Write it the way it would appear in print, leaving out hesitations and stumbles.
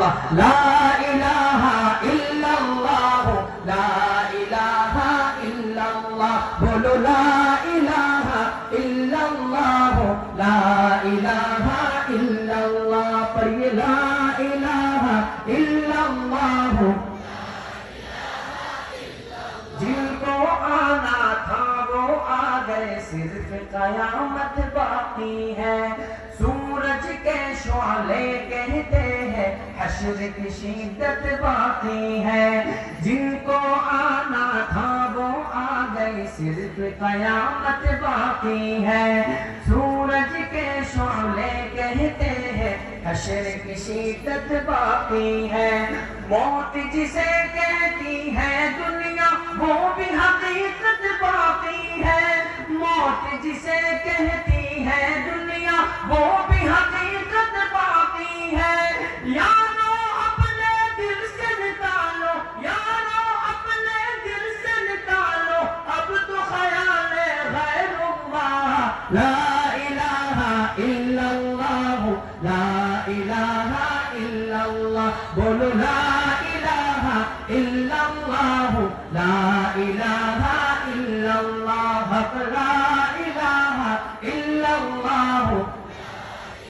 সুবহানাল্লাহ। লা ইলাহা ইল্লাল্লাহ, লা ইলাহা ইল্লাল্লাহ, বলো লা ইলাহা ইল্লাল্লাহ, লা ইলাহা ইল্লাল্লাহ, পড়িয়ে লা ইলাহা ইল্লাল্লাহ। जिनको आना था वो आ गए, सिर्फ कयामत बाकी है। सूरज के शोले कहते हैं हश्र की शिद्दत बाकी है। जिनको आना था वो आ गए, सिर्फ कयामत बाकी है। सूरज के शोले कहते हैं हश्र की शिद्दत बाकी है। मौत जिसे कहती है दुनिया वो भी हकीकत बाकी है। मौत जिसे कहती है दुनिया वो भी हकीकत बाकी है। यारो अपने दिल से निकालो, यारो अपने दिल से निकालो, अब तो ख्याल गैरुल्लाह। ला इलाहा इल्लल्लाह, ला इलाहा इल्लल्लाह, बोलो ला इलाहा इल्लल्लाह, ला इलाहा